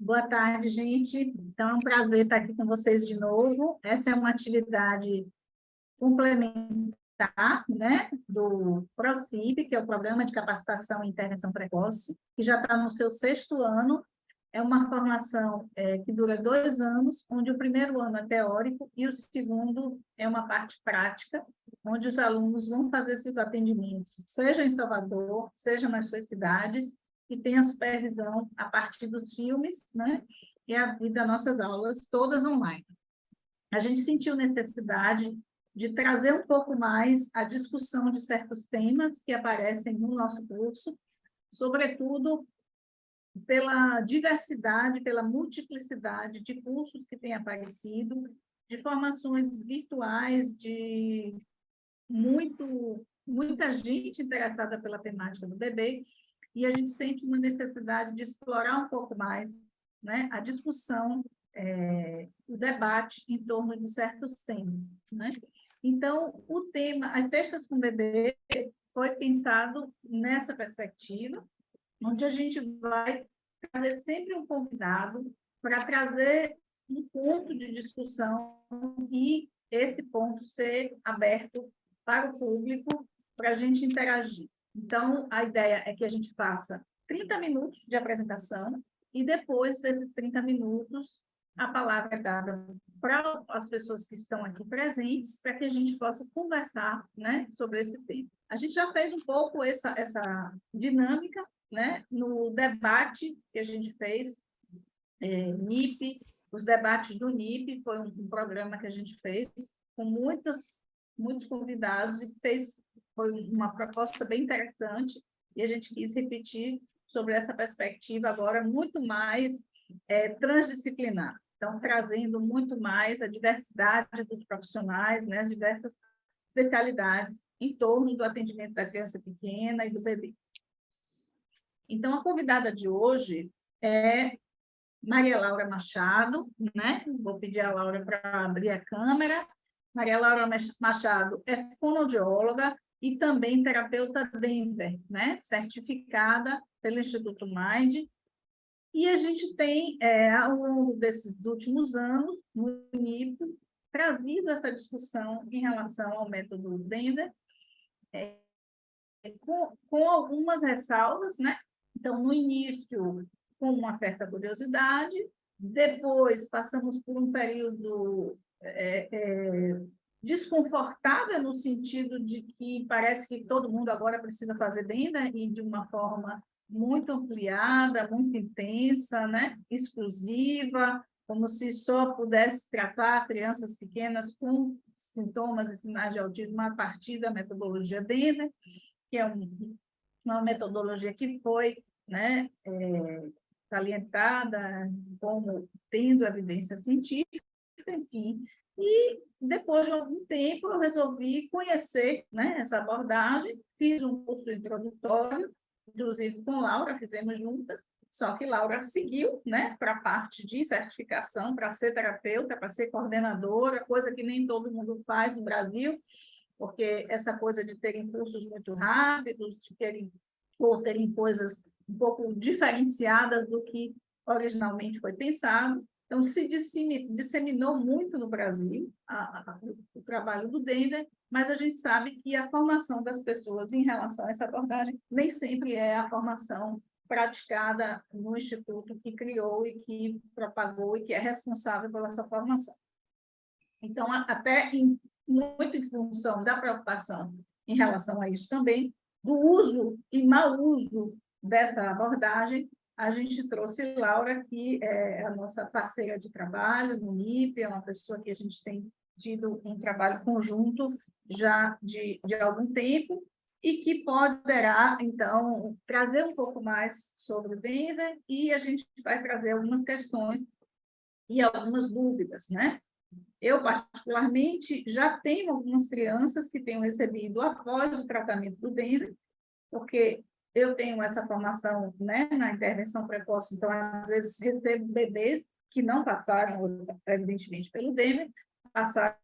Boa tarde, gente. Então, é um prazer estar aqui com vocês de novo. Essa é uma atividade complementar, né, do PROCIP, que é o Programa de Capacitação e Intervenção Precoce, que já está no seu 6º ano. É uma formação que dura 2 anos, onde o primeiro ano é teórico e o segundo é uma parte prática, onde os alunos vão fazer seus atendimentos, seja em Salvador, seja nas suas cidades, e tem a supervisão a partir dos filmes, né? E das nossas aulas, todas online. A gente sentiu necessidade de trazer um pouco mais a discussão de certos temas que aparecem no nosso curso, sobretudo pela diversidade, pela multiplicidade de cursos que têm aparecido, de formações virtuais, de muita gente interessada pela temática do bebê, e a gente sente uma necessidade de explorar um pouco mais, né, a discussão, o debate em torno de certos temas, né? Então, o tema As Sextas com Bebê foi pensado nessa perspectiva, onde a gente vai trazer sempre um convidado para trazer um ponto de discussão e esse ponto ser aberto para o público, para a gente interagir. Então, a ideia é que a gente faça 30 minutos de apresentação e depois desses 30 minutos, a palavra é dada para as pessoas que estão aqui presentes, para que a gente possa conversar, né, sobre esse tema. A gente já fez um pouco essa dinâmica, né, no debate que a gente fez, NIP, os debates do NIP, foi um programa que a gente fez com muitos convidados e foi uma proposta bem interessante e a gente quis repetir sobre essa perspectiva agora muito mais transdisciplinar. Então, trazendo muito mais a diversidade dos profissionais, né, as diversas especialidades em torno do atendimento da criança pequena e do bebê. Então, a convidada de hoje é Maria Laura Machado, né? Vou pedir a Laura para abrir a câmera. Maria Laura Machado é fonoaudióloga e também terapeuta Denver, né? Certificada pelo Instituto Mind. E a gente tem, ao longo desses últimos anos, no NIP, trazido essa discussão em relação ao método Denver, com algumas ressalvas, né? Então, no início, com uma certa curiosidade, depois passamos por um período desconfortável, no sentido de que parece que todo mundo agora precisa fazer bem, né? E de uma forma muito ampliada, muito intensa, né? Exclusiva, como se só pudesse tratar crianças pequenas com sintomas e sinais de autismo a partir da metodologia Denver, que é uma metodologia que foi, né, salientada como tendo evidência científica, enfim. E, depois de algum tempo, eu resolvi conhecer, né, essa abordagem, fiz um curso introdutório, inclusive com Laura, fizemos juntas, só que Laura seguiu, né, para a parte de certificação, para ser terapeuta, para ser coordenadora, coisa que nem todo mundo faz no Brasil, porque essa coisa de terem cursos muito rápidos, de terem coisas um pouco diferenciadas do que originalmente foi pensado. Então, se disseminou muito no Brasil o trabalho do Denver, mas a gente sabe que a formação das pessoas em relação a essa abordagem nem sempre é a formação praticada no instituto que criou e que propagou e que é responsável pela sua formação. Então, até muito em função da preocupação em relação a isso também, do uso e mau uso dessa abordagem, a gente trouxe Laura, que é a nossa parceira de trabalho no NIP, é uma pessoa que a gente tem tido um trabalho conjunto já de algum tempo, e que poderá, então, trazer um pouco mais sobre o Denver, e a gente vai trazer algumas questões e algumas dúvidas, né? Eu, particularmente, já tenho algumas crianças que tenho recebido após o tratamento do Denver, porque eu tenho essa formação, né, na intervenção precoce, então, às vezes, recebo bebês que não passaram, evidentemente, pelo Denver, passaram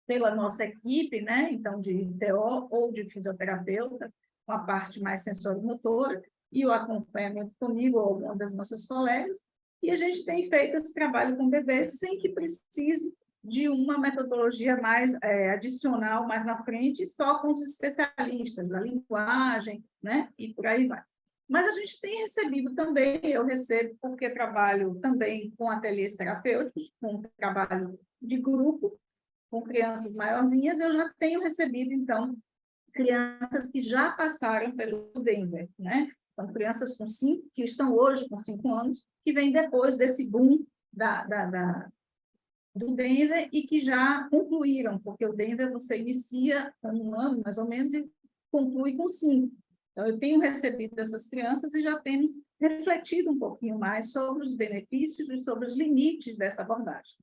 pela nossa equipe, né, então, de TO ou de fisioterapeuta, com a parte mais sensoromotora, e o acompanhamento comigo ou alguma das nossas colegas, E a gente tem feito esse trabalho com bebês sem que precise de uma metodologia mais adicional mais na frente, só com os especialistas da linguagem, né? E por aí vai. Mas a gente tem recebido também, eu recebo porque trabalho também com ateliês terapêuticos, com trabalho de grupo, com crianças maiorzinhas, eu já tenho recebido, então, crianças que já passaram pelo Denver, né? Então, crianças que estão hoje com 5 anos, que vêm depois desse boom do Denver e que já concluíram, porque o Denver você inicia com 1 ano, mais ou menos, e conclui com 5. Então, eu tenho recebido essas crianças e já tenho refletido um pouquinho mais sobre os benefícios e sobre os limites dessa abordagem.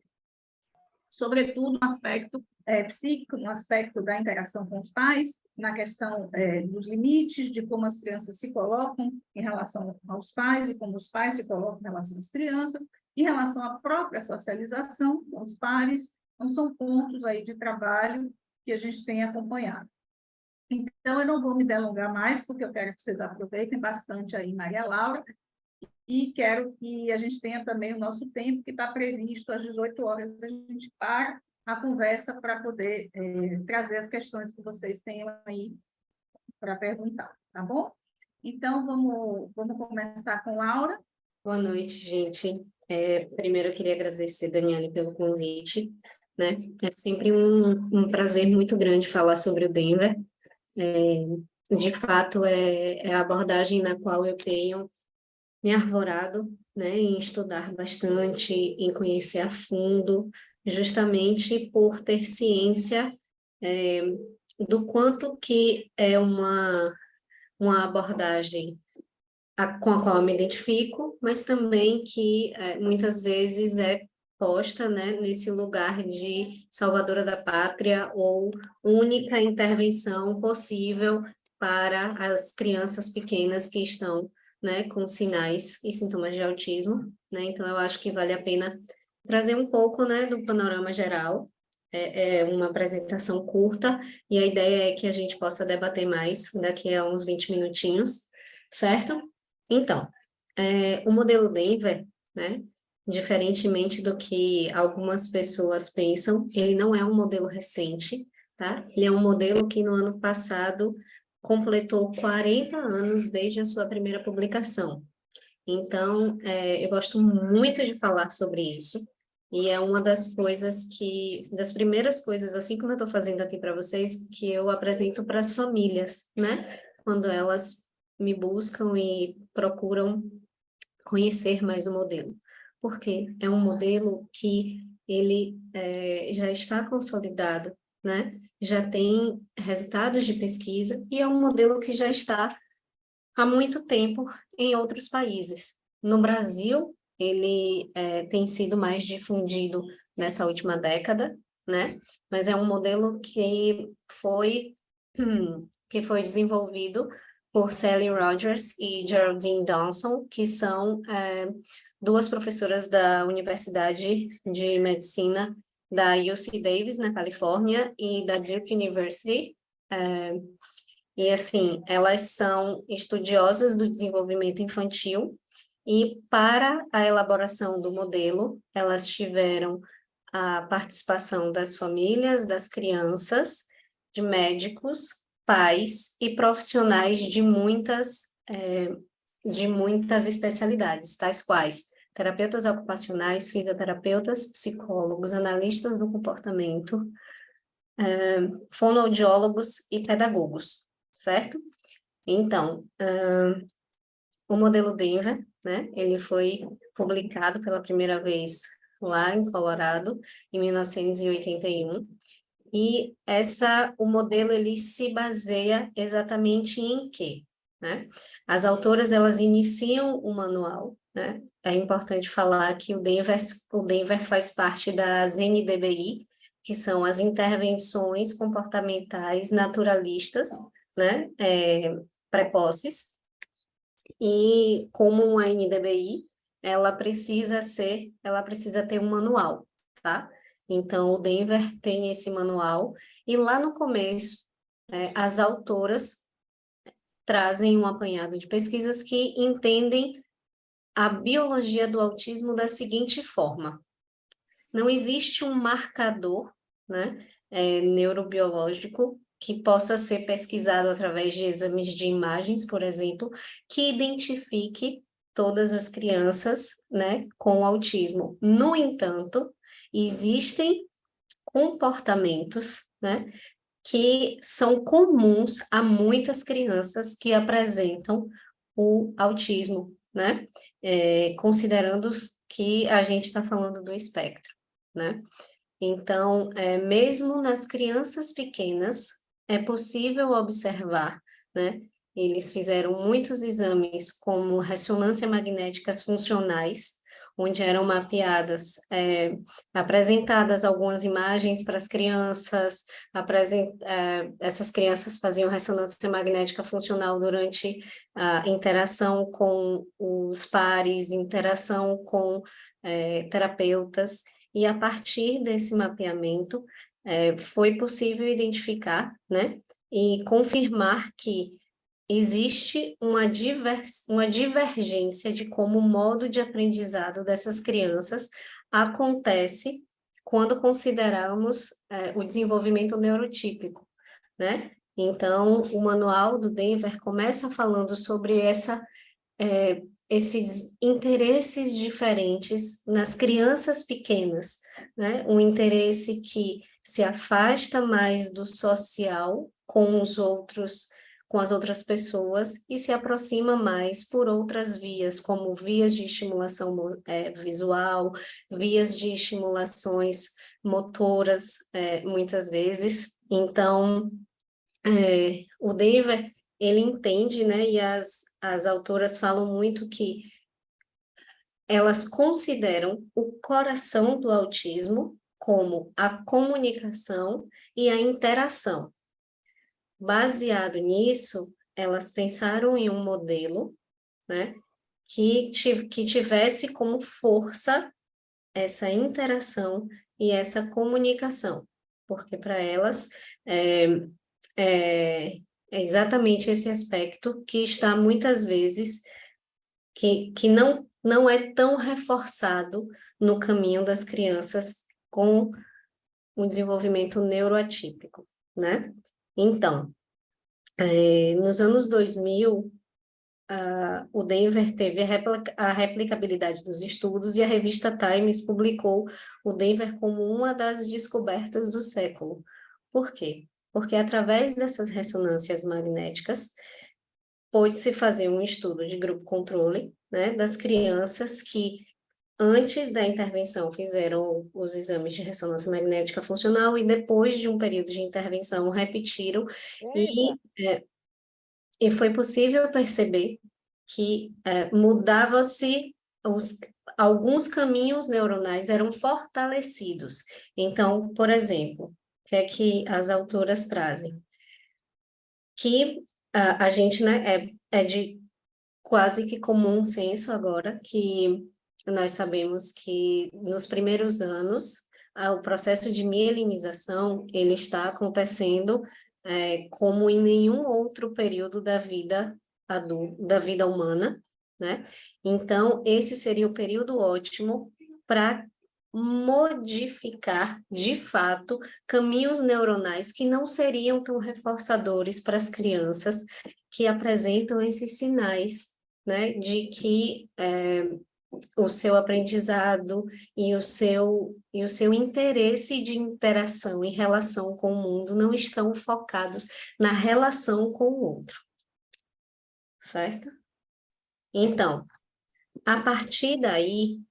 Sobretudo no aspecto psíquico, no aspecto da interação com os pais, na questão dos limites, de como as crianças se colocam em relação aos pais e como os pais se colocam em relação às crianças, em relação à própria socialização com os pares. Então, são pontos aí de trabalho que a gente tem acompanhado. Então, eu não vou me delongar mais, porque eu quero que vocês aproveitem bastante aí, Maria Laura, e quero que a gente tenha também o nosso tempo, que está previsto às 18 horas, a gente para a conversa para poder trazer as questões que vocês tenham aí para perguntar, tá bom? Então, vamos começar com Laura. Boa noite, gente. Primeiro, eu queria agradecer, Daniele, pelo convite, né? É sempre um prazer muito grande falar sobre o Denver. De fato, é a abordagem na qual eu tenho me arvorado, né, em estudar bastante, em conhecer a fundo, justamente por ter ciência do quanto que é uma abordagem com a qual eu me identifico, mas também que muitas vezes é posta, né, nesse lugar de salvadora da pátria ou única intervenção possível para as crianças pequenas que estão, né, com sinais e sintomas de autismo, né? Então eu acho que vale a pena trazer um pouco, né, do panorama geral. É uma apresentação curta e a ideia é que a gente possa debater mais daqui a uns 20 minutinhos, certo? Então, o modelo Denver, né, diferentemente do que algumas pessoas pensam, ele não é um modelo recente, tá? Ele é um modelo que no ano passado completou 40 anos desde a sua primeira publicação. Então, eu gosto muito de falar sobre isso, e é uma das das primeiras coisas, assim como eu estou fazendo aqui para vocês, que eu apresento para as famílias, né? Quando elas me buscam e procuram conhecer mais o modelo. Porque é um modelo que ele já está consolidado, né? Já tem resultados de pesquisa e é um modelo que já está há muito tempo em outros países. No Brasil, ele tem sido mais difundido nessa última década, né? Mas é um modelo que foi desenvolvido por Sally Rogers e Geraldine Johnson, que são duas professoras da Universidade de Medicina da UC Davis, na Califórnia, e da Duke University, e, assim, elas são estudiosas do desenvolvimento infantil e, para a elaboração do modelo, elas tiveram a participação das famílias, das crianças, de médicos, pais e profissionais de muitas especialidades, tais quais terapeutas ocupacionais, fisioterapeutas, psicólogos, analistas do comportamento, fonoaudiólogos e pedagogos, certo? Então, o modelo Denver, né, ele foi publicado pela primeira vez lá em Colorado, em 1981, e o modelo, ele se baseia exatamente em quê? Né? As autoras, elas iniciam o manual, né? É importante falar que o Denver faz parte das NDBI, que são as intervenções comportamentais naturalistas, né? Precoces, e como uma NDBI, ela precisa ter um manual, tá? Então, o Denver tem esse manual, e lá no começo, as autoras trazem um apanhado de pesquisas que entendem a biologia do autismo da seguinte forma: não existe um marcador, né, neurobiológico que possa ser pesquisado através de exames de imagens, por exemplo, que identifique todas as crianças, né, com autismo. No entanto, existem comportamentos, né, que são comuns a muitas crianças que apresentam o autismo, né? Considerando que a gente está falando do espectro, né? Então, mesmo nas crianças pequenas, é possível observar, né? Eles fizeram muitos exames como ressonância magnéticas funcionais, onde eram mapeadas, apresentadas algumas imagens para as crianças, essas crianças faziam ressonância magnética funcional durante a interação com os pares, interação com terapeutas, e a partir desse mapeamento foi possível identificar, né, e confirmar que existe uma divergência de como o modo de aprendizado dessas crianças acontece quando consideramos o desenvolvimento neurotípico, né? Então, o manual do Denver começa falando sobre esses interesses diferentes nas crianças pequenas, né? Um interesse que se afasta mais do social com os outros, com as outras pessoas e se aproxima mais por outras vias, como vias de estimulação visual, vias de estimulações motoras, muitas vezes. Então, o Denver, ele entende, né, e as autoras falam muito que elas consideram o coração do autismo como a comunicação e a interação. Baseado nisso, elas pensaram em um modelo, né, que tivesse como força essa interação e essa comunicação, porque para elas é exatamente esse aspecto que está muitas vezes, que não é tão reforçado no caminho das crianças com o desenvolvimento neuroatípico, né? Então, nos anos 2000, o Denver teve a replicabilidade dos estudos e a revista Times publicou o Denver como uma das descobertas do século. Por quê? Porque através dessas ressonâncias magnéticas, pôde-se fazer um estudo de grupo controle, né, das crianças que antes da intervenção fizeram os exames de ressonância magnética funcional e depois de um período de intervenção repetiram e foi possível perceber que mudava-se alguns caminhos neuronais eram fortalecidos. Então, por exemplo, o que é que as autoras trazem? Que a gente, né, é de quase que comum senso agora que nós sabemos que nos primeiros anos o processo de mielinização ele está acontecendo como em nenhum outro período da vida da vida humana, né? Então, esse seria o período ótimo para modificar, de fato, caminhos neuronais que não seriam tão reforçadores para as crianças que apresentam esses sinais, né, de que o seu aprendizado e o seu interesse de interação e relação com o mundo não estão focados na relação com o outro, certo? Então, a partir daí,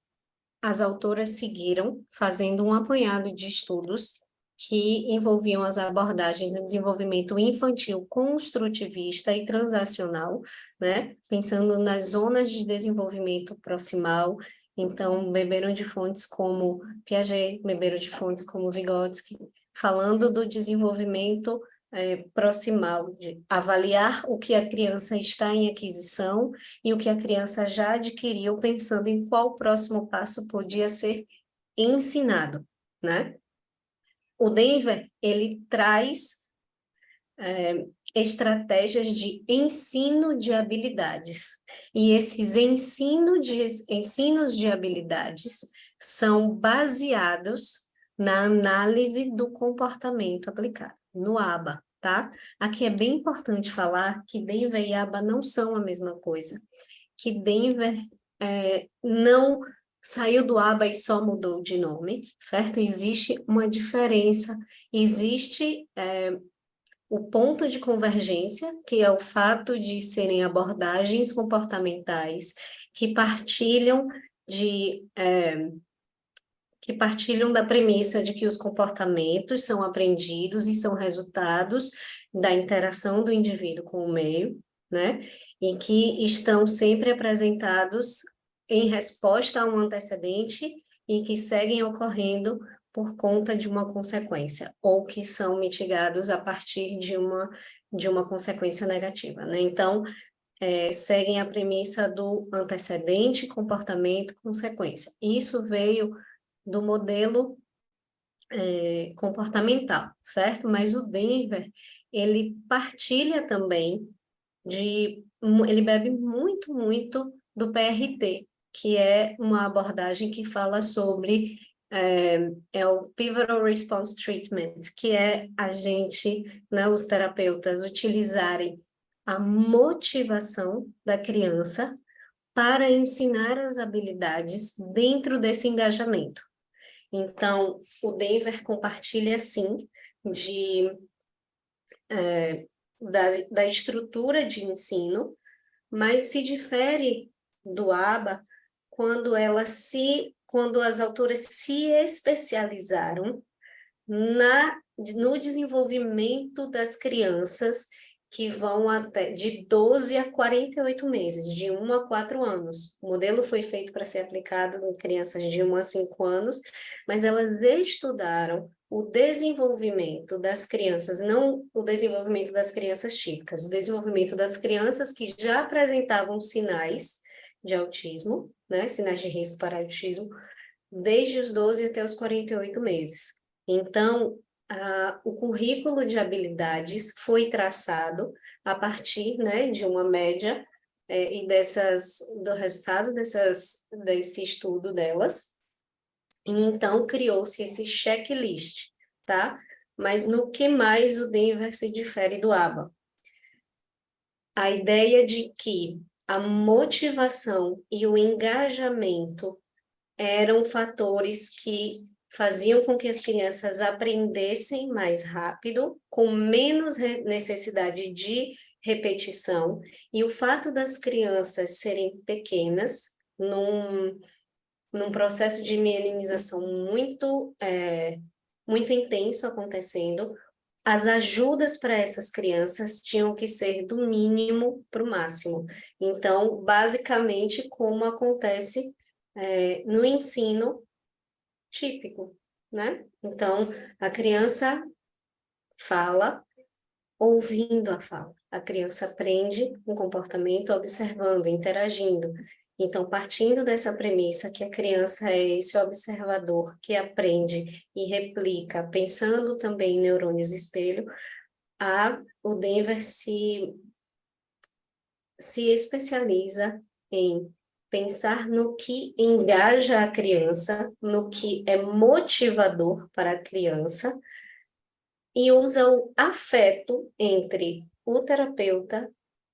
as autoras seguiram fazendo um apanhado de estudos que envolviam as abordagens do desenvolvimento infantil construtivista e transacional, né? Pensando nas zonas de desenvolvimento proximal. Então, beberam de fontes como Piaget, beberam de fontes como Vygotsky, falando do desenvolvimento proximal, de avaliar o que a criança está em aquisição e o que a criança já adquiriu, pensando em qual próximo passo podia ser ensinado, né? O Denver, ele traz estratégias de ensino de habilidades. E esses ensinos de habilidades são baseados na análise do comportamento aplicado, no ABA, tá? Aqui é bem importante falar que Denver e ABA não são a mesma coisa, que Denver não saiu do ABA e só mudou de nome, certo? Existe uma diferença, existe o ponto de convergência, que é o fato de serem abordagens comportamentais que partilham da premissa de que os comportamentos são aprendidos e são resultados da interação do indivíduo com o meio, né? E que estão sempre apresentados em resposta a um antecedente e que seguem ocorrendo por conta de uma consequência, ou que são mitigados a partir de uma consequência negativa, né? Então, seguem a premissa do antecedente, comportamento, consequência. Isso veio do modelo comportamental, certo? Mas o Denver, ele partilha também ele bebe muito, muito do PRT, que é uma abordagem que fala sobre o Pivotal Response Treatment, que é a gente, né, os terapeutas, utilizarem a motivação da criança para ensinar as habilidades dentro desse engajamento. Então, o Denver compartilha, sim, da estrutura de ensino, mas se difere do ABA quando as autoras se especializaram no desenvolvimento das crianças que vão até de 12 a 48 meses, de 1 a 4 anos. O modelo foi feito para ser aplicado em crianças de 1 a 5 anos, mas elas estudaram o desenvolvimento das crianças, não o desenvolvimento das crianças típicas, o desenvolvimento das crianças que já apresentavam sinais de autismo, né, sinais de risco para autismo, desde os 12 até os 48 meses. Então, o currículo de habilidades foi traçado a partir, né, de uma média e do resultado desse estudo delas. E então, criou-se esse checklist, tá? Mas no que mais o Denver se difere do ABA? A ideia de que a motivação e o engajamento eram fatores que faziam com que as crianças aprendessem mais rápido, com menos necessidade de repetição, e o fato das crianças serem pequenas, num processo de mielinização muito intenso acontecendo, as ajudas para essas crianças tinham que ser do mínimo para o máximo. Então, basicamente, como acontece no ensino típico, né? Então, a criança fala ouvindo a fala. A criança aprende um comportamento observando, interagindo. Então, partindo dessa premissa que a criança é esse observador que aprende e replica, pensando também em neurônios espelho, o Denver se especializa em pensar no que engaja a criança, no que é motivador para a criança, e usa o afeto entre o terapeuta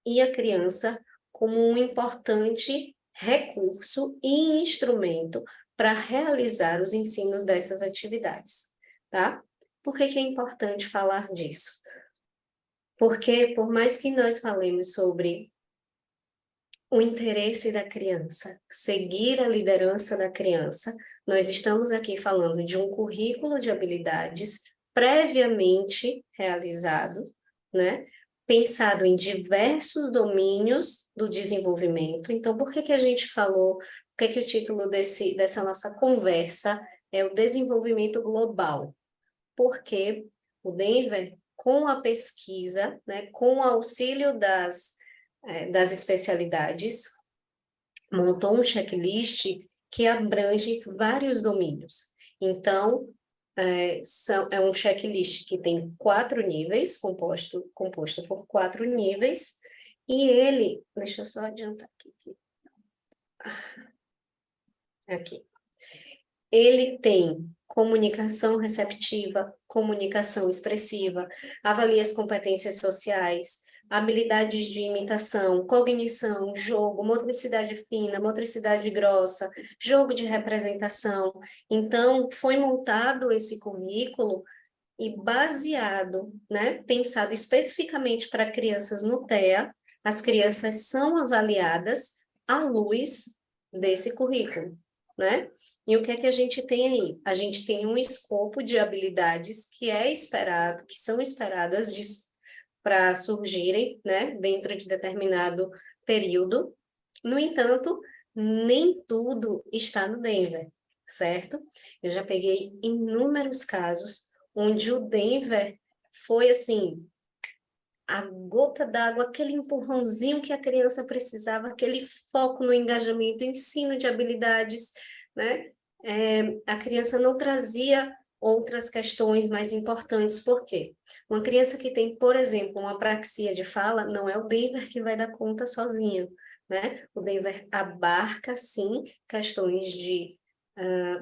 e a criança como um importante recurso e instrumento para realizar os ensinos dessas atividades, tá? Por que é importante falar disso? Porque, por mais que nós falemos sobre o interesse da criança, seguir a liderança da criança, nós estamos aqui falando de um currículo de habilidades previamente realizado, né? Pensado em diversos domínios do desenvolvimento. Então, por que a gente falou, por que o título dessa nossa conversa é o desenvolvimento global? Porque o Denver, com a pesquisa, né, com o auxílio das especialidades, montou um checklist que abrange vários domínios. Então, é um checklist que tem 4 níveis, composto por 4 níveis, e ele, deixa eu só adiantar aqui. Ele tem comunicação receptiva, comunicação expressiva, avalia as competências sociais, habilidades de imitação, cognição, jogo, motricidade fina, motricidade grossa, jogo de representação. Então, foi montado esse currículo e baseado, né, pensado especificamente para crianças no TEA, as crianças são avaliadas à luz desse currículo, né? E o que é que a gente tem aí? A gente tem um escopo de habilidades que é esperado, que são esperadas para surgirem, né, dentro de determinado período. No entanto, nem tudo está no Denver, certo? Eu já peguei inúmeros casos onde o Denver foi assim, a gota d'água, aquele empurrãozinho que a criança precisava, aquele foco no engajamento, ensino de habilidades, né? A criança não trazia outras questões mais importantes, por quê? Uma criança que tem, por exemplo, uma apraxia de fala, não é o Denver que vai dar conta sozinho, né? O Denver abarca, sim, questões de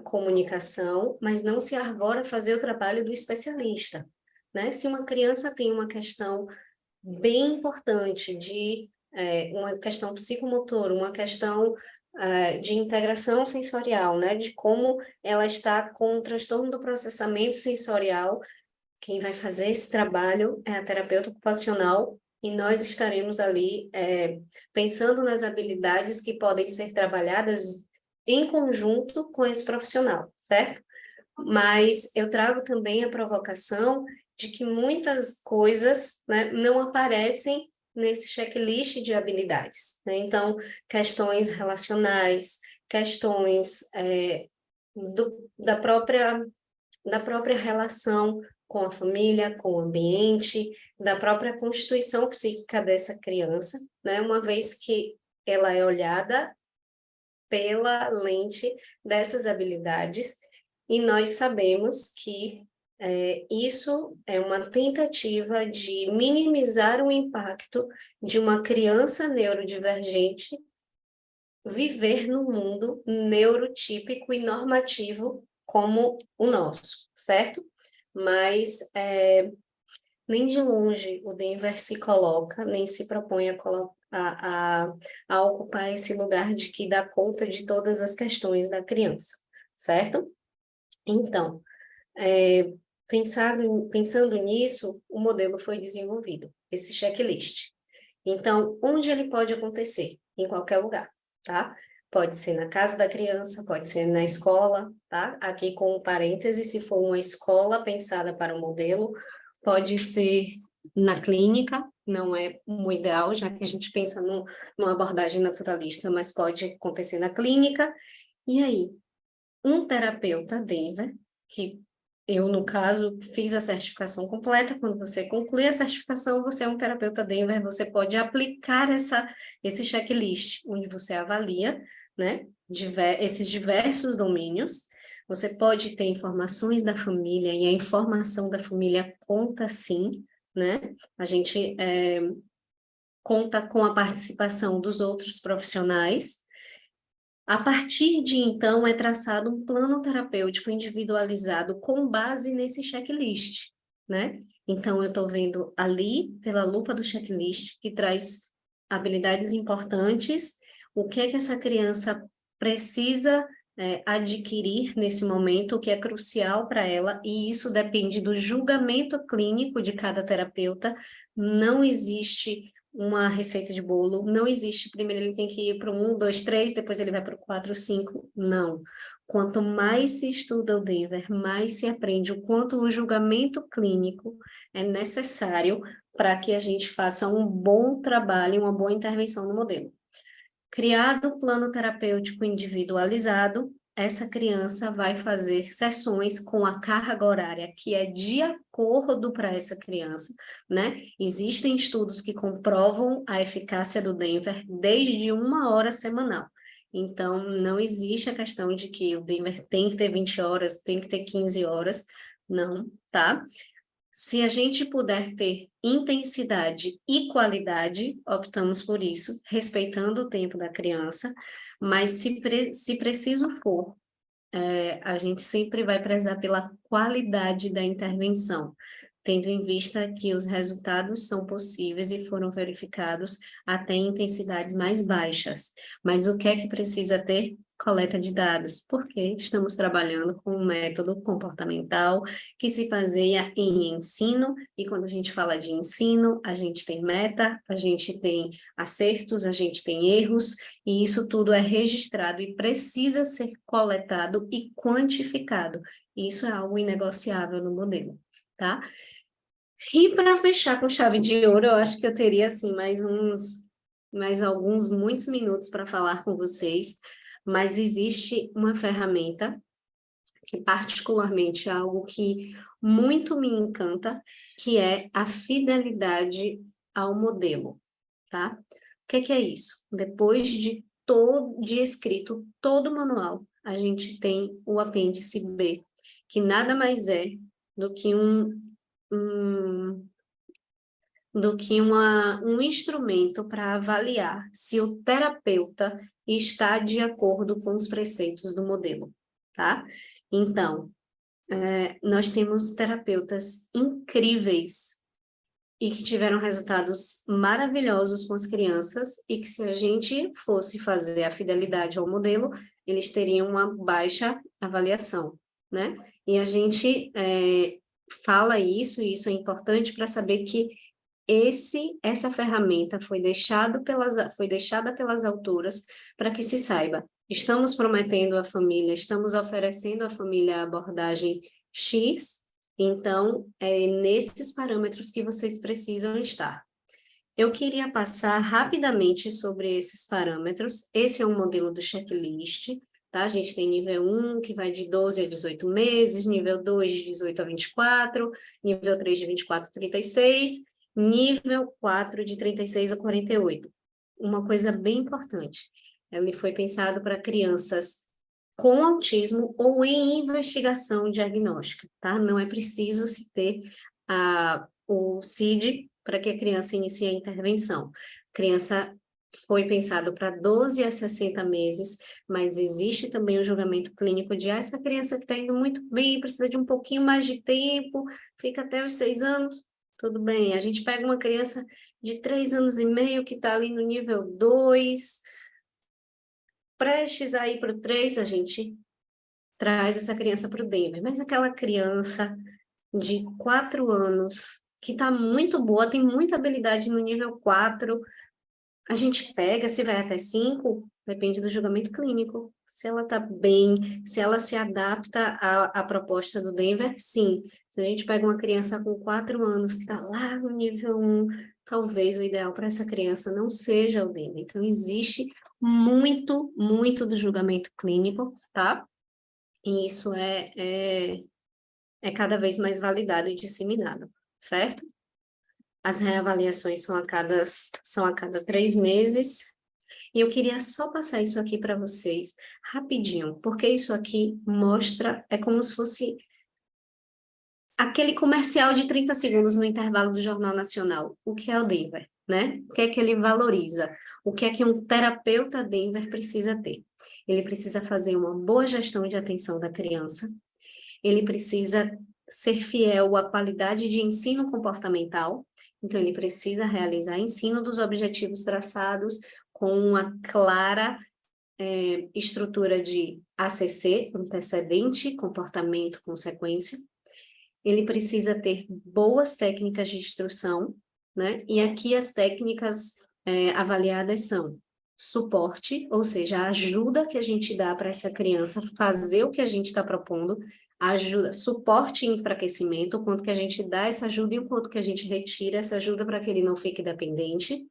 comunicação, mas não se arvora a fazer o trabalho do especialista, né? Se uma criança tem uma questão bem importante de uma questão psicomotora, uma questão de integração sensorial, né? De como ela está com o transtorno do processamento sensorial. Quem vai fazer esse trabalho é a terapeuta ocupacional e nós estaremos ali pensando nas habilidades que podem ser trabalhadas em conjunto com esse profissional, certo? Mas eu trago também a provocação de que muitas coisas, né, não aparecem nesse checklist de habilidades, né? Então, questões relacionais, questões da própria relação com a família, com o ambiente, da própria constituição psíquica dessa criança, né? Uma vez que ela é olhada pela lente dessas habilidades, e nós sabemos que isso é uma tentativa de minimizar o impacto de uma criança neurodivergente viver no mundo neurotípico e normativo como o nosso, certo? Mas nem de longe o Denver se coloca, nem se propõe a ocupar esse lugar de que dá conta de todas as questões da criança, certo? Então, pensando nisso, o modelo foi desenvolvido, esse checklist. Então, onde ele pode acontecer? Em qualquer lugar, tá? Pode ser na casa da criança, pode ser na escola, tá? Aqui com um parêntese, se for uma escola pensada para o modelo, pode ser na clínica, não é o ideal, já que a gente pensa numa abordagem naturalista, mas pode acontecer na clínica. E aí, um terapeuta Denver, que eu, no caso, fiz a certificação completa. Quando você conclui a certificação, você é um terapeuta Denver, você pode aplicar esse checklist, onde você avalia, né, esses diversos domínios. Você pode ter informações da família, e a informação da família conta sim, né? A gente conta com a participação dos outros profissionais. A partir de então, é traçado um plano terapêutico individualizado com base nesse checklist, né? Então, eu estou vendo ali, pela lupa do checklist, que traz habilidades importantes, o que é que essa criança precisa adquirir nesse momento, o que é crucial para ela, e isso depende do julgamento clínico de cada terapeuta. Não existe uma receita de bolo, não existe. Primeiro ele tem que ir para o 1, 2, 3, depois ele vai para o 4, 5. Não. Quanto mais se estuda o Denver, mais se aprende o quanto o julgamento clínico é necessário para que a gente faça um bom trabalho, uma boa intervenção no modelo. Criado o plano terapêutico individualizado, essa criança vai fazer sessões com a carga horária que é de acordo para essa criança, né? Existem estudos que comprovam a eficácia do Denver desde 1 hora semanal. Então, não existe a questão de que o Denver tem que ter 20 horas, tem que ter 15 horas, não, tá? Se a gente puder ter intensidade e qualidade, optamos por isso, respeitando o tempo da criança, mas se preciso for, a gente sempre vai prezar pela qualidade da intervenção, tendo em vista que os resultados são possíveis e foram verificados até em intensidades mais baixas. Mas o que é que precisa ter? Coleta de dados, porque estamos trabalhando com um método comportamental que se baseia em ensino, e quando a gente fala de ensino, a gente tem meta, a gente tem acertos, a gente tem erros, e isso tudo é registrado e precisa ser coletado e quantificado. Isso é algo inegociável no modelo, tá? E para fechar com chave de ouro, eu acho que eu teria assim mais alguns muitos minutos para falar com vocês, mas existe uma ferramenta que particularmente é algo que muito me encanta, que é a fidelidade ao modelo, tá? O que é isso? Depois de escrito todo o manual, a gente tem o apêndice B, que nada mais é do que um um instrumento para avaliar se o terapeuta está de acordo com os preceitos do modelo, tá? Então, nós temos terapeutas incríveis e que tiveram resultados maravilhosos com as crianças e que se a gente fosse fazer a fidelidade ao modelo, eles teriam uma baixa avaliação, né? E a gente fala isso, e isso é importante para saber que essa ferramenta foi deixada pelas autoras para que se saiba. Estamos prometendo à família, estamos oferecendo à família a abordagem X, então é nesses parâmetros que vocês precisam estar. Eu queria passar rapidamente sobre esses parâmetros. Esse é um modelo do checklist, tá? A gente tem nível 1, que vai de 12 a 18 meses, nível 2 de 18 a 24, nível 3 de 24 a 36, nível 4 de 36 a 48. Uma coisa bem importante, ele foi pensado para crianças com autismo ou em investigação diagnóstica, tá? Não é preciso se ter o CID para que a criança inicie a intervenção. A criança foi pensado para 12 a 60 meses, mas existe também o julgamento clínico de essa criança que está indo muito bem, precisa de um pouquinho mais de tempo, fica até os 6 anos, tudo bem. A gente pega uma criança de 3 anos e meio que está ali no nível 2, prestes a ir para o 3, a gente traz essa criança para o Denver. Mas aquela criança de 4 anos, que está muito boa, tem muita habilidade no nível 4, a gente pega, se vai até 5, depende do julgamento clínico. Se ela está bem, se ela se adapta à proposta do Denver, sim. Se a gente pega uma criança com 4 anos que está lá no nível 1, talvez o ideal para essa criança não seja o Denver. Então, existe muito, muito do julgamento clínico, tá? E isso é cada vez mais validado e disseminado, certo? As reavaliações são a cada 3 meses. E eu queria só passar isso aqui para vocês rapidinho, porque isso aqui mostra, é como se fosse aquele comercial de 30 segundos no intervalo do Jornal Nacional. O que é o Denver, né? O que é que ele valoriza? O que é que um terapeuta Denver precisa ter? Ele precisa fazer uma boa gestão de atenção da criança, ele precisa ser fiel à qualidade de ensino comportamental, então ele precisa realizar ensino dos objetivos traçados com uma clara estrutura de ACC, antecedente, comportamento, consequência. Ele precisa ter boas técnicas de instrução, né? E aqui as técnicas avaliadas são suporte, ou seja, a ajuda que a gente dá para essa criança fazer o que a gente está propondo, ajuda, suporte e enfraquecimento, o quanto que a gente dá essa ajuda e o quanto que a gente retira essa ajuda para que ele não fique dependente.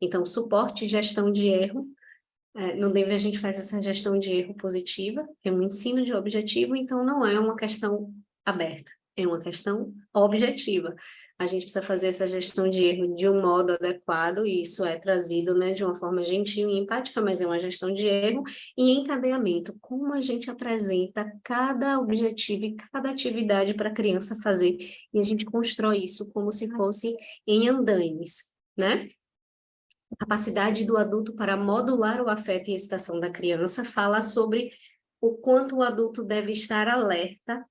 Então, suporte e gestão de erro. No Denver a gente faz essa gestão de erro positiva, é um ensino de objetivo, então não é uma questão aberta, é uma questão objetiva. A gente precisa fazer essa gestão de erro de um modo adequado, e isso é trazido, né, de uma forma gentil e empática, mas é uma gestão de erro e encadeamento. Como a gente apresenta cada objetivo e cada atividade para a criança fazer, e a gente constrói isso como se fosse em andaimes, né? A capacidade do adulto para modular o afeto e excitação da criança fala sobre o quanto o adulto deve estar alerta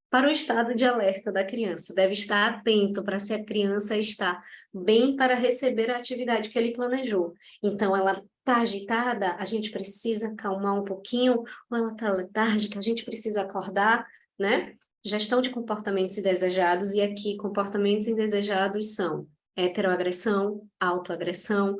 para o estado de alerta da criança, deve estar atento para se a criança está bem para receber a atividade que ele planejou. Então, ela está agitada, a gente precisa acalmar um pouquinho, ou ela está letárgica, a gente precisa acordar, né? Gestão de comportamentos indesejados, e aqui comportamentos indesejados são heteroagressão, autoagressão,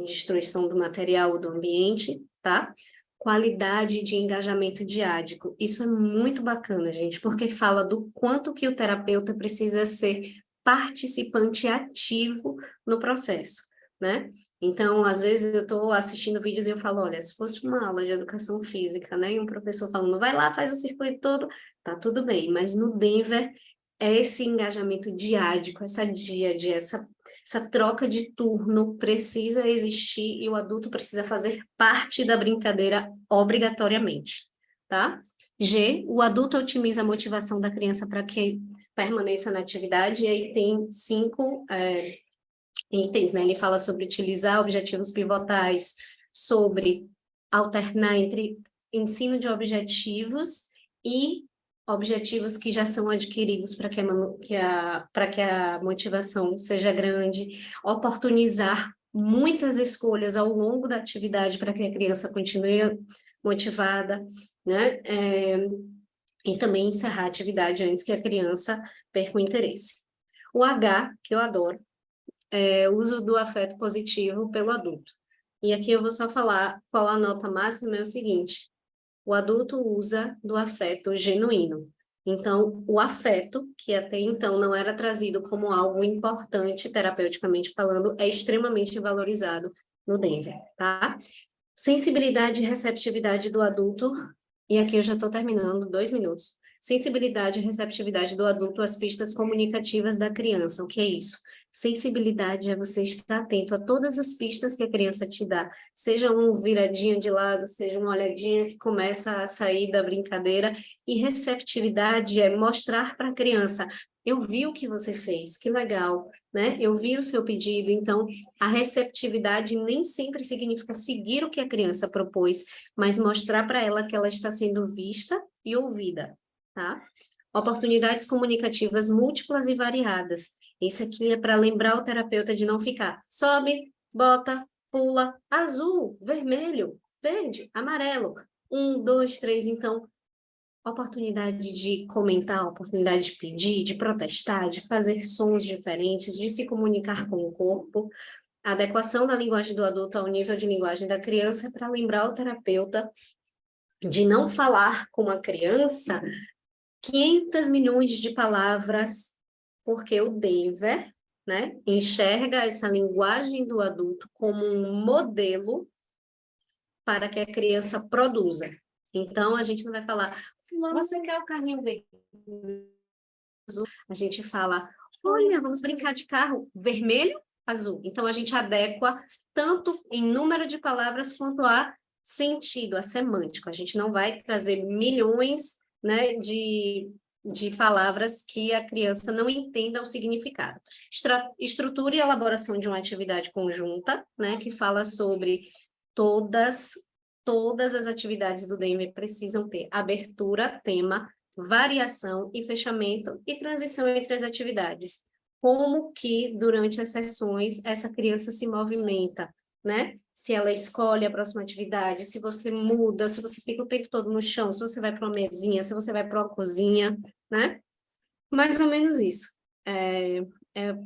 destruição do material ou do ambiente, tá? Qualidade de engajamento diádico. Isso é muito bacana, gente, porque fala do quanto que o terapeuta precisa ser participante ativo no processo, né? Então, às vezes eu estou assistindo vídeos e eu falo, olha, se fosse uma aula de educação física, né, e um professor falando, vai lá, faz o circuito todo, tá tudo bem, mas no Denver é esse engajamento diádico, essa díade, essa troca de turno precisa existir e o adulto precisa fazer parte da brincadeira obrigatoriamente, tá? G, o adulto otimiza a motivação da criança para que permaneça na atividade, e aí tem 5 itens, né? Ele fala sobre utilizar objetivos pivotais, sobre alternar entre ensino de objetivos e objetivos que já são adquiridos para que a motivação seja grande, oportunizar muitas escolhas ao longo da atividade para que a criança continue motivada, né? E também encerrar a atividade antes que a criança perca o interesse. O H, que eu adoro, é o uso do afeto positivo pelo adulto. E aqui eu vou só falar qual a nota máxima, é o seguinte: o adulto usa do afeto genuíno. Então, o afeto, que até então não era trazido como algo importante, terapeuticamente falando, é extremamente valorizado no Denver, tá? Sensibilidade e receptividade do adulto, e aqui eu já estou terminando, 2 minutos. Sensibilidade e receptividade do adulto às pistas comunicativas da criança. O que é isso? Sensibilidade é você estar atento a todas as pistas que a criança te dá, seja um viradinho de lado, seja uma olhadinha que começa a sair da brincadeira, e receptividade é mostrar para a criança, eu vi o que você fez, que legal, né? Eu vi o seu pedido. Então, a receptividade nem sempre significa seguir o que a criança propôs, mas mostrar para ela que ela está sendo vista e ouvida, tá? Oportunidades comunicativas múltiplas e variadas. Isso aqui é para lembrar o terapeuta de não ficar sobe, bota, pula, azul, vermelho, verde, amarelo. 1, 2, 3. Então, oportunidade de comentar, oportunidade de pedir, de protestar, de fazer sons diferentes, de se comunicar com o corpo. A adequação da linguagem do adulto ao nível de linguagem da criança é para lembrar o terapeuta de não falar com a criança 500 milhões de palavras, porque o Denver, né, enxerga essa linguagem do adulto como um modelo para que a criança produza. Então, a gente não vai falar, você quer o carrinho verde? A gente fala, olha, vamos brincar de carro vermelho, azul. Então, a gente adequa tanto em número de palavras quanto a sentido, a semântico. A gente não vai trazer milhões, né, de palavras que a criança não entenda o significado. Estrutura e elaboração de uma atividade conjunta, né, que fala sobre todas as atividades do Denver precisam ter abertura, tema, variação e fechamento e transição entre as atividades. Como que, durante as sessões, essa criança se movimenta, né? Se ela escolhe a próxima atividade, se você muda, se você fica o tempo todo no chão, se você vai para uma mesinha, se você vai para uma cozinha, né? Mais ou menos isso. É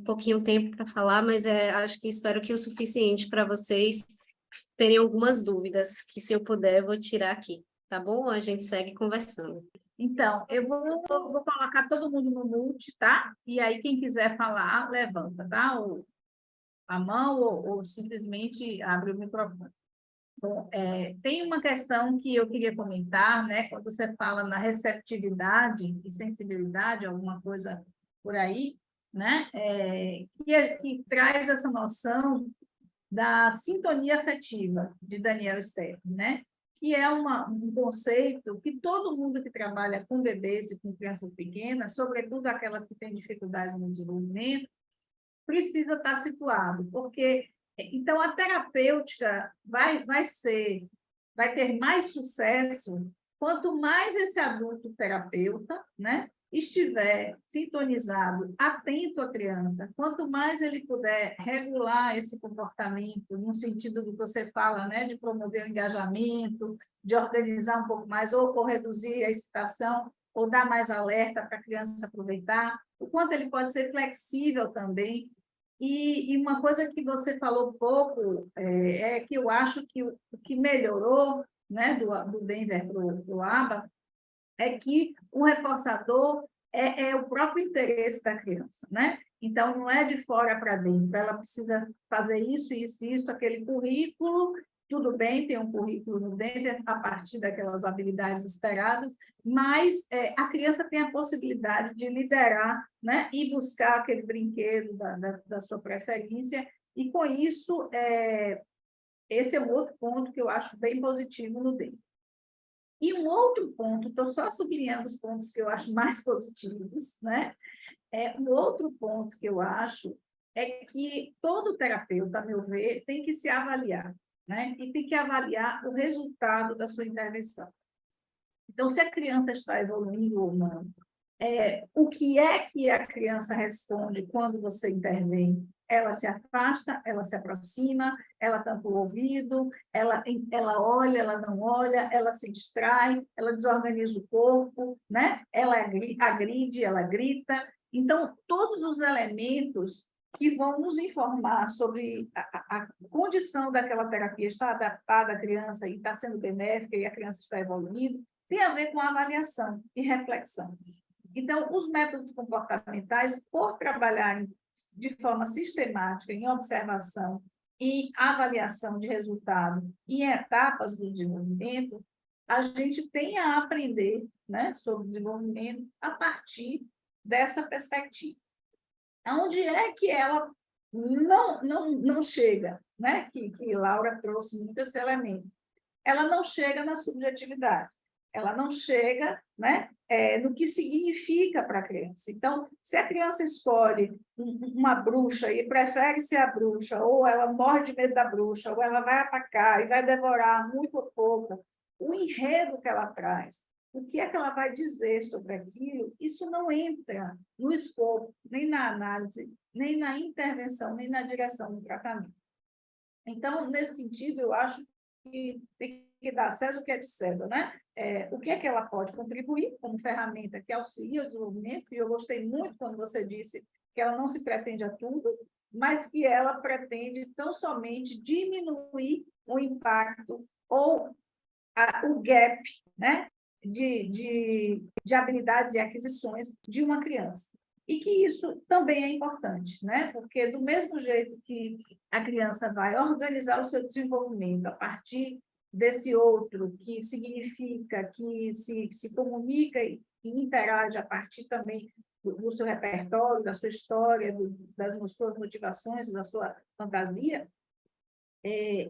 pouquinho tempo para falar, mas acho que espero que o suficiente para vocês terem algumas dúvidas, que se eu puder, eu vou tirar aqui, tá bom? A gente segue conversando. Então, eu vou colocar todo mundo no mute, tá? E aí, quem quiser falar, levanta, tá? A mão ou simplesmente abre o microfone. Bom, tem uma questão que eu queria comentar, né? Quando você fala na receptividade e sensibilidade, alguma coisa por aí, né? Que traz essa noção da sintonia afetiva de Daniel Stern, né? Que é um conceito que todo mundo que trabalha com bebês e com crianças pequenas, sobretudo aquelas que têm dificuldade no desenvolvimento, precisa estar situado, porque então a terapêutica vai ter mais sucesso quanto mais esse adulto terapeuta, né, estiver sintonizado, atento à criança, quanto mais ele puder regular esse comportamento, no sentido do que você fala, né, de promover o engajamento, de organizar um pouco mais, ou reduzir a excitação, ou dar mais alerta para a criança aproveitar, o quanto ele pode ser flexível também. E uma coisa que você falou pouco que eu acho que o que melhorou, né, do Denver para o ABA é que o reforçador é o próprio interesse da criança, né? Então, não é de fora para dentro, ela precisa fazer isso, isso, isso, aquele currículo, tudo bem, tem um currículo no Denver a partir daquelas habilidades esperadas, mas a criança tem a possibilidade de liderar, né, e buscar aquele brinquedo da sua preferência, e com isso, esse é um outro ponto que eu acho bem positivo no Denver. E um outro ponto, estou só sublinhando os pontos que eu acho mais positivos, né? Um outro ponto que eu acho é que todo terapeuta, a meu ver, tem que se avaliar, né? E tem que avaliar o resultado da sua intervenção. Então, se a criança está evoluindo ou não, o que é que a criança responde quando você intervém? Ela se afasta, ela se aproxima, ela tampa o ouvido, ela olha, ela não olha, ela se distrai, ela desorganiza o corpo, né? Ela agride, ela grita. Então, todos os elementos que vão nos informar sobre a condição daquela terapia, está adaptada à criança e está sendo benéfica e a criança está evoluindo, tem a ver com a avaliação e reflexão. Então, os métodos comportamentais, por trabalharem de forma sistemática em observação e avaliação de resultado em etapas do desenvolvimento, a gente tem a aprender, né, sobre o desenvolvimento a partir dessa perspectiva. Onde é que ela não chega, né? Que Laura trouxe muito esse elemento. Ela não chega na subjetividade, ela não chega, né, no que significa para a criança. Então, se a criança escolhe uma bruxa e prefere ser a bruxa, ou ela morre de medo da bruxa, ou ela vai atacar e vai devorar muito ou pouco, o enredo que ela traz, o que é que ela vai dizer sobre aquilo, isso não entra no escopo, nem na análise, nem na intervenção, nem na direção do tratamento. Então, nesse sentido, eu acho que tem que dar a César o que é de César, né? O que é que ela pode contribuir como ferramenta que auxilia o desenvolvimento, e eu gostei muito quando você disse que ela não se pretende a tudo, mas que ela pretende tão somente diminuir o impacto ou o gap, né, de habilidades e aquisições de uma criança. E que isso também é importante, né? Porque do mesmo jeito que a criança vai organizar o seu desenvolvimento a partir desse outro, que significa que se comunica e interage a partir também do seu repertório, da sua história, das suas motivações, da sua fantasia,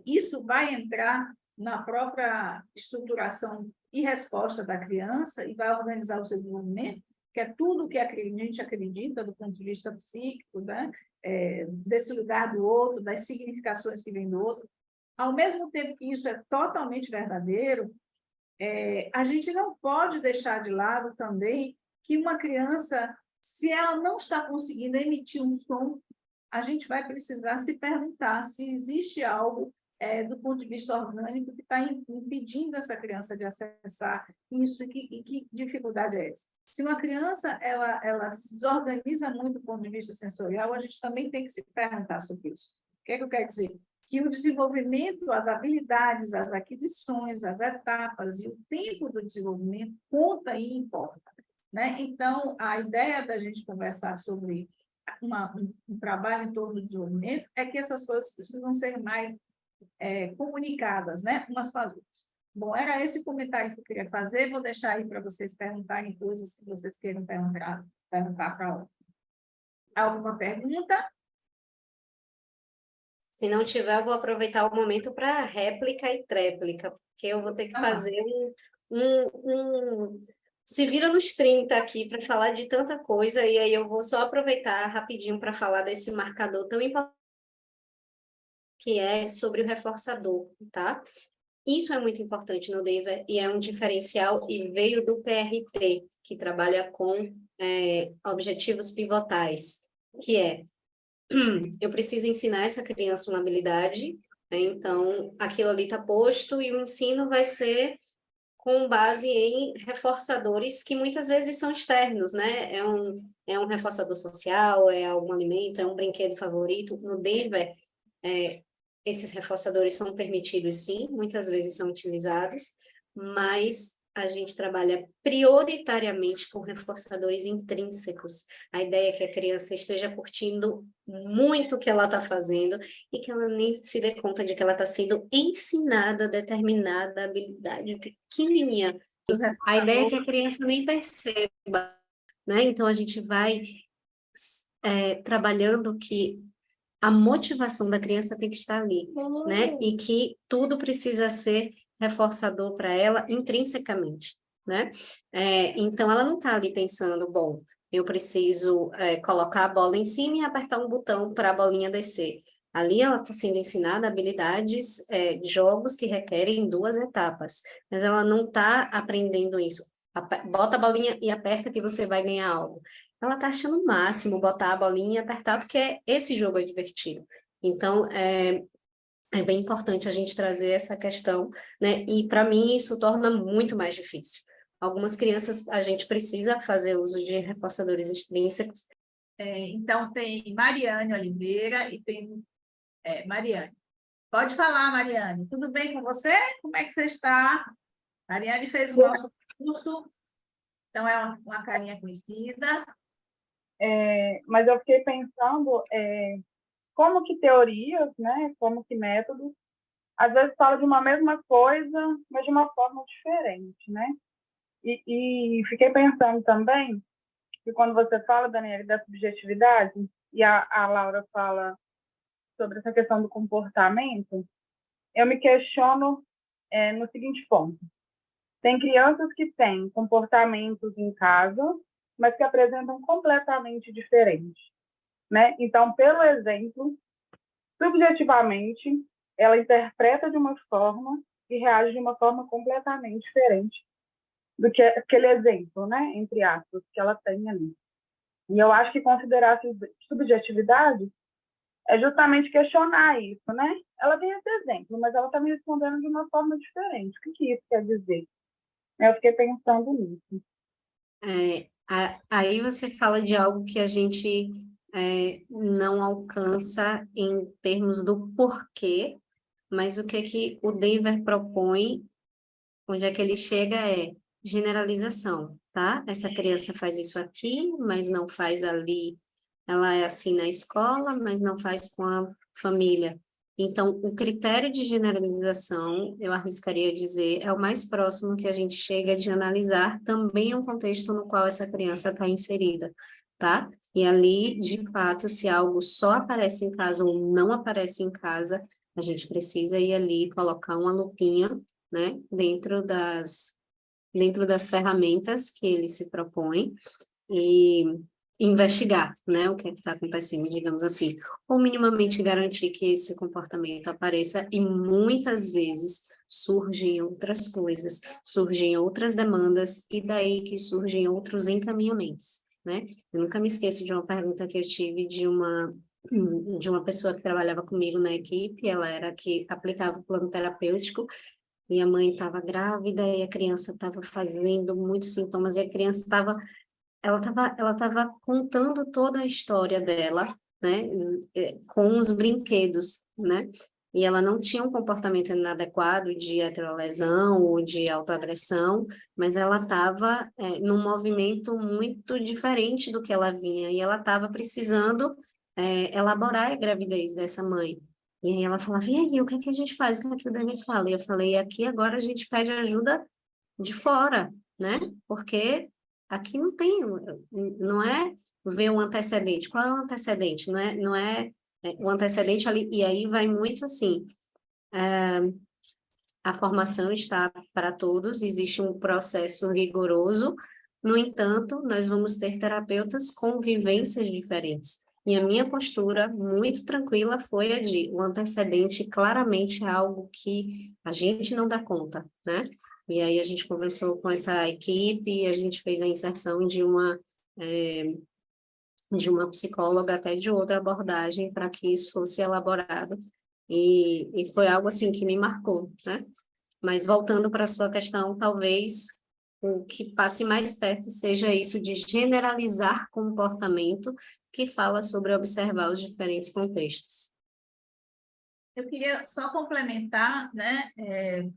isso vai entrar na própria estruturação e resposta da criança e vai organizar o seu desenvolvimento, que é tudo que a gente acredita do ponto de vista psíquico, né? Desse lugar do outro, das significações que vêm do outro. Ao mesmo tempo que isso é totalmente verdadeiro, a gente não pode deixar de lado também que uma criança, se ela não está conseguindo emitir um som, a gente vai precisar se perguntar se existe algo do ponto de vista orgânico que está impedindo essa criança de acessar isso e que dificuldade é essa. Se uma criança ela se desorganiza muito do ponto de vista sensorial, a gente também tem que se perguntar sobre isso. O que é que eu quero dizer? Que o desenvolvimento, as habilidades, as aquisições, as etapas e o tempo do desenvolvimento conta e importa, né? Então, a ideia da gente conversar sobre um trabalho em torno do desenvolvimento é que essas coisas precisam ser mais comunicadas, né, umas com as outras. Bom, era esse o comentário que eu queria fazer. Vou deixar aí para vocês perguntarem coisas que vocês queiram perguntar para outra. Alguma pergunta? Se não tiver, eu vou aproveitar o momento para réplica e tréplica, porque eu vou ter que fazer se vira nos 30 aqui para falar de tanta coisa, e aí eu vou só aproveitar rapidinho para falar desse marcador tão importante que é sobre o reforçador, tá? Isso é muito importante no Denver e é um diferencial e veio do PRT, que trabalha com objetivos pivotais, que é, eu preciso ensinar essa criança uma habilidade, né? Então aquilo ali está posto e o ensino vai ser com base em reforçadores que muitas vezes são externos, né? É um reforçador social, é algum alimento, é um brinquedo favorito. No Denver, esses reforçadores são permitidos, sim, muitas vezes são utilizados, mas a gente trabalha prioritariamente com reforçadores intrínsecos. A ideia é que a criança esteja curtindo muito o que ela está fazendo e que ela nem se dê conta de que ela está sendo ensinada determinada habilidade pequenininha. A ideia é que a criança nem perceba, né? Então, a gente vai trabalhando que a motivação da criança tem que estar ali, né? E que tudo precisa ser reforçador para ela intrinsecamente, né? Então, ela não está ali pensando, bom, eu preciso colocar a bola em cima e apertar um botão para a bolinha descer. Ali ela está sendo ensinada habilidades, jogos que requerem 2 etapas, mas ela não está aprendendo isso. Bota a bolinha e aperta que você vai ganhar algo. Ela está achando o máximo botar a bolinha e apertar, porque esse jogo é divertido. Então, é bem importante a gente trazer essa questão, né? E, para mim, isso torna muito mais difícil. Algumas crianças, a gente precisa fazer uso de reforçadores extrínsecos. Então, tem Mariane Oliveira e tem Mariane. Pode falar, Mariane. Tudo bem com você? Como é que você está? Mariane fez o nosso curso, então é uma carinha conhecida. Mas eu fiquei pensando como que teorias, né, como que métodos, às vezes falam de uma mesma coisa, mas de uma forma diferente, né? E fiquei pensando também que quando você fala, Daniela, da subjetividade, e a Laura fala sobre essa questão do comportamento, eu me questiono no seguinte ponto. Tem crianças que têm comportamentos em casa, mas que apresentam completamente diferente, né? Então, pelo exemplo, subjetivamente, ela interpreta de uma forma e reage de uma forma completamente diferente do que aquele exemplo, né? Entre aspas, que ela tem ali. E eu acho que considerar subjetividade é justamente questionar isso, né? Ela tem esse exemplo, mas ela está me respondendo de uma forma diferente. O que isso quer dizer? Eu fiquei pensando nisso. Aí você fala de algo que a gente não alcança em termos do porquê, mas o que o Denver propõe, onde é que ele chega generalização, tá? Essa criança faz isso aqui, mas não faz ali. Ela é assim na escola, mas não faz com a família. Então, o critério de generalização, eu arriscaria dizer, é o mais próximo que a gente chega de analisar também um contexto no qual essa criança está inserida, tá? E ali, de fato, se algo só aparece em casa ou não aparece em casa, a gente precisa ir ali colocar uma lupinha, né, dentro das ferramentas que ele se propõe e investigar, né, o que está acontecendo, digamos assim, ou minimamente garantir que esse comportamento apareça e muitas vezes surgem outras coisas, surgem outras demandas e daí que surgem outros encaminhamentos, né? Eu nunca me esqueço de uma pergunta que eu tive de uma pessoa que trabalhava comigo na equipe, ela era que aplicava o plano terapêutico e a mãe estava grávida e a criança estava fazendo muitos sintomas e a criança ela estava contando toda a história dela, né, com os brinquedos, né, e ela não tinha um comportamento inadequado de heterolesão ou de autoagressão, mas ela estava num movimento muito diferente do que ela vinha, e ela estava precisando elaborar a gravidez dessa mãe. E aí ela falava, e aí, o que é que a gente faz? O que é que o Dani fala? E eu falei, aqui agora a gente pede ajuda de fora, né? Porque aqui não tem, não é ver um antecedente. Qual é o antecedente? Não é o antecedente ali, e aí vai muito assim, a formação está para todos, existe um processo rigoroso, no entanto, nós vamos ter terapeutas com vivências diferentes. E a minha postura, muito tranquila, foi a de o antecedente claramente é algo que a gente não dá conta, né? E aí a gente conversou com essa equipe, a gente fez a inserção de uma psicóloga, até de outra abordagem, para que isso fosse elaborado. E foi algo assim que me marcou, né? Mas voltando para a sua questão, talvez o que passe mais perto seja isso de generalizar comportamento que fala sobre observar os diferentes contextos. Eu queria só complementar, né?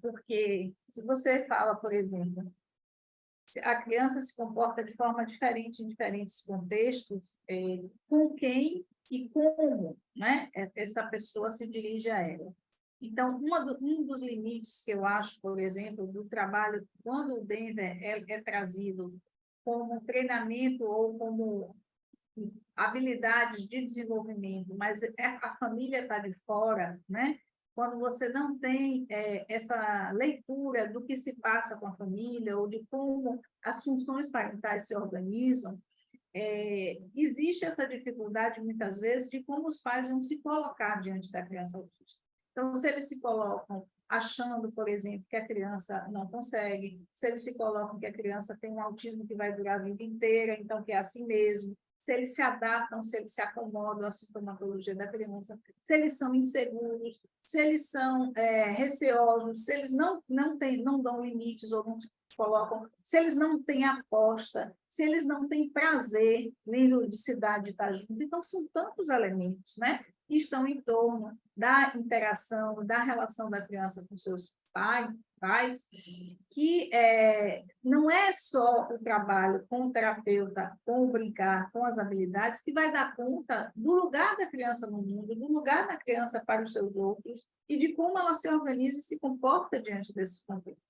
Porque se você fala, por exemplo, se a criança se comporta de forma diferente em diferentes contextos, com quem e como, né, essa pessoa se dirige a ela. Então, um dos limites que eu acho, por exemplo, do trabalho, quando o Denver é trazido como treinamento ou como habilidades de desenvolvimento, mas a família está de fora, né? Quando você não tem essa leitura do que se passa com a família ou de como as funções parentais se organizam, existe essa dificuldade, muitas vezes, de como os pais vão se colocar diante da criança autista. Então, se eles se colocam achando, por exemplo, que a criança não consegue, se eles se colocam que a criança tem um autismo que vai durar a vida inteira, então que é assim mesmo, se eles se adaptam, se eles se acomodam à sintomatologia da criança, se eles são inseguros, se eles são receosos, se eles não dão limites ou não colocam, se eles não têm aposta, se eles não têm prazer nem ludicidade de estar junto. Então, são tantos elementos, né, que estão em torno da interação, da relação da criança com seus pais, que não é só o trabalho com o terapeuta, com o brincar, com as habilidades, que vai dar conta do lugar da criança no mundo, do lugar da criança para os seus outros e de como ela se organiza e se comporta diante desses conflitos.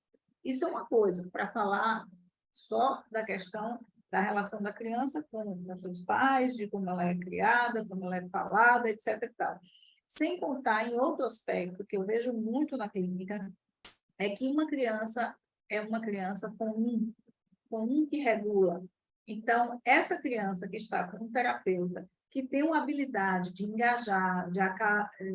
Isso é uma coisa, para falar só da questão da relação da criança com seus pais, de como ela é criada, como ela é falada, etc. e tal. Sem contar em outro aspecto que eu vejo muito na clínica, é que uma criança é uma criança com um que regula. Então, essa criança que está com um terapeuta, que tem uma habilidade de engajar,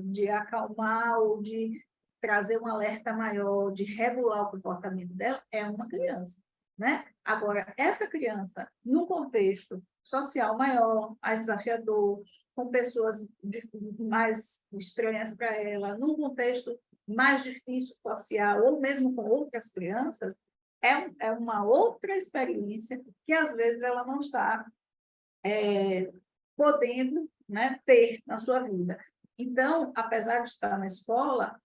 de acalmar ou de trazer um alerta maior, de regular o comportamento dela, é uma criança, né? Agora, essa criança, num contexto social maior, mais desafiador, com pessoas mais estranhas para ela, num contexto mais difícil social, ou mesmo com outras crianças, é uma outra experiência que, às vezes, ela não está podendo, né, ter na sua vida. Então, apesar de estar na escola,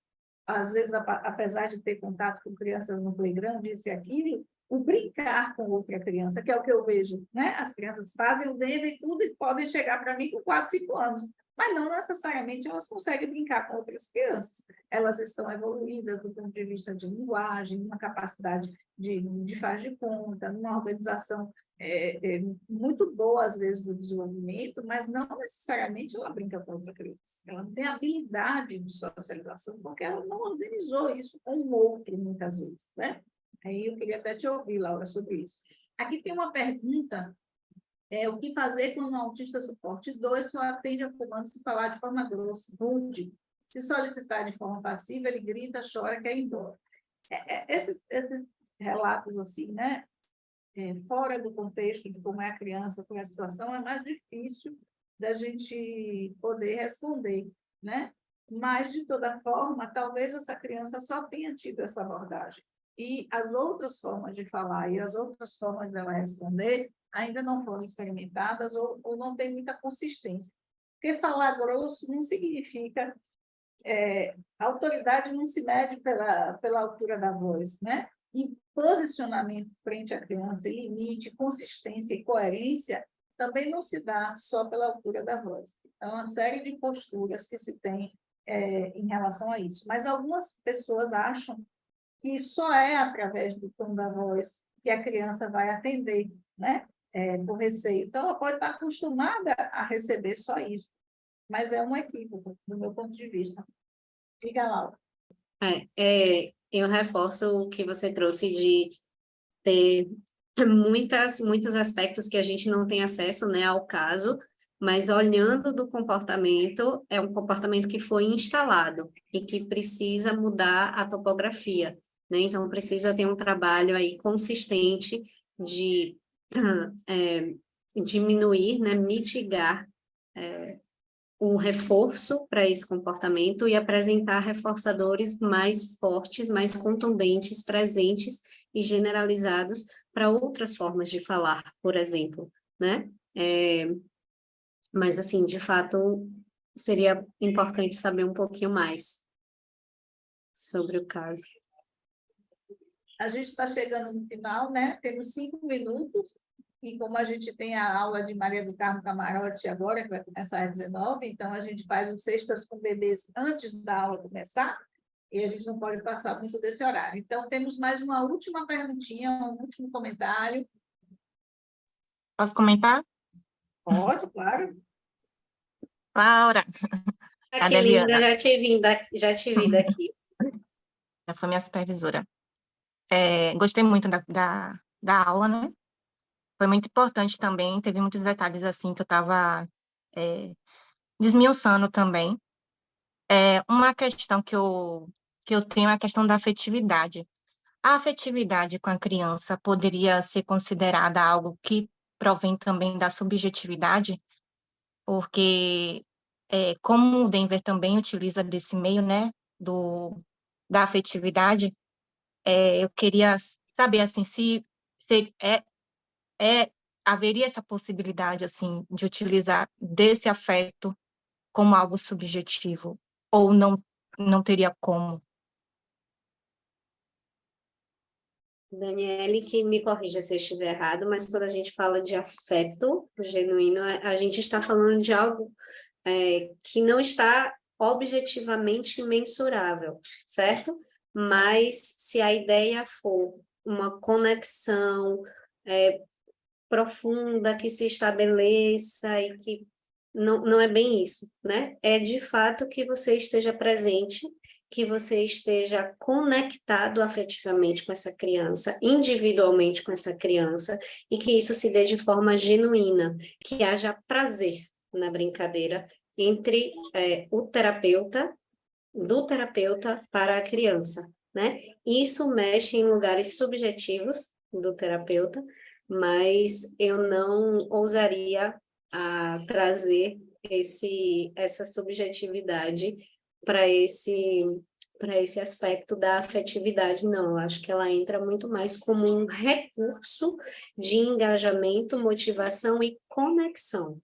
às vezes, apesar de ter contato com crianças no playground, isso e aquilo, o brincar com outra criança, que é o que eu vejo, né? As crianças fazem o dever e tudo e podem chegar para mim com 4, 5 anos, mas não necessariamente elas conseguem brincar com outras crianças. Elas estão evoluídas do ponto de vista de linguagem, uma capacidade de faz de conta, uma organização muito boa, às vezes, do desenvolvimento, mas não necessariamente ela brinca com outra criança. Ela não tem habilidade de socialização, porque ela não organizou isso com o outro, muitas vezes, né? Aí eu queria até te ouvir, Laura, sobre isso. Aqui tem uma pergunta, o que fazer quando o autista suporte 2 só atende a comando se falar de forma grossa, rude, se solicitar de forma passiva, ele grita, chora, quer ir embora. Esses relatos assim, né? Fora do contexto de como é a criança, como é a situação, é mais difícil da gente poder responder, né? Mas, de toda forma, talvez essa criança só tenha tido essa abordagem. E as outras formas de falar e as outras formas dela responder ainda não foram experimentadas ou não tem muita consistência. Porque falar grosso não significa... a autoridade não se mede pela altura da voz, né? E posicionamento frente à criança, limite, consistência e coerência também não se dá só pela altura da voz. É uma série de posturas que se tem em relação a isso. Mas algumas pessoas acham que só é através do tom da voz que a criança vai atender, né? Por receio. Então, ela pode estar acostumada a receber só isso, mas é um equívoco, do meu ponto de vista. Diga, Laura. Eu reforço o que você trouxe de ter muitos aspectos que a gente não tem acesso, né, ao caso, mas olhando do comportamento, é um comportamento que foi instalado e que precisa mudar a topografia, né? Então, precisa ter um trabalho aí consistente de diminuir, né, mitigar um reforço para esse comportamento e apresentar reforçadores mais fortes, mais contundentes, presentes e generalizados para outras formas de falar, por exemplo, né? Mas, assim, de fato, seria importante saber um pouquinho mais sobre o caso. A gente está chegando no final, né? Temos 5 minutos, e como a gente tem a aula de Maria do Carmo Camarote agora, que vai começar às 19, então a gente faz os Sextas com Bebês antes da aula começar, e a gente não pode passar muito desse horário. Então, temos mais uma última perguntinha, um último comentário. Posso comentar? Pode, claro. Laura, Ah, cadê que a linda, Liana? já te vi daqui. Já foi minha supervisora. Gostei muito da aula, né? Foi muito importante também, teve muitos detalhes assim que eu estava desmiuçando também. Uma questão que eu tenho é a questão da afetividade. A afetividade com a criança poderia ser considerada algo que provém também da subjetividade, porque como o Denver também utiliza desse meio, né, da afetividade, eu queria saber assim se haveria essa possibilidade assim de utilizar desse afeto como algo subjetivo ou não teria como. Daniele, que me corrija se eu estiver errado, mas quando a gente fala de afeto genuíno, a gente está falando de algo que não está objetivamente mensurável, certo? Mas se a ideia for uma conexão profunda que se estabeleça e que não é bem isso, né? É de fato que você esteja presente, que você esteja conectado afetivamente com essa criança, individualmente com essa criança, e que isso se dê de forma genuína, que haja prazer na brincadeira entre o terapeuta, do terapeuta para a criança, né? Isso mexe em lugares subjetivos do terapeuta, mas eu não ousaria trazer essa subjetividade para esse aspecto da afetividade, não. Eu acho que ela entra muito mais como um recurso de engajamento, motivação e conexão,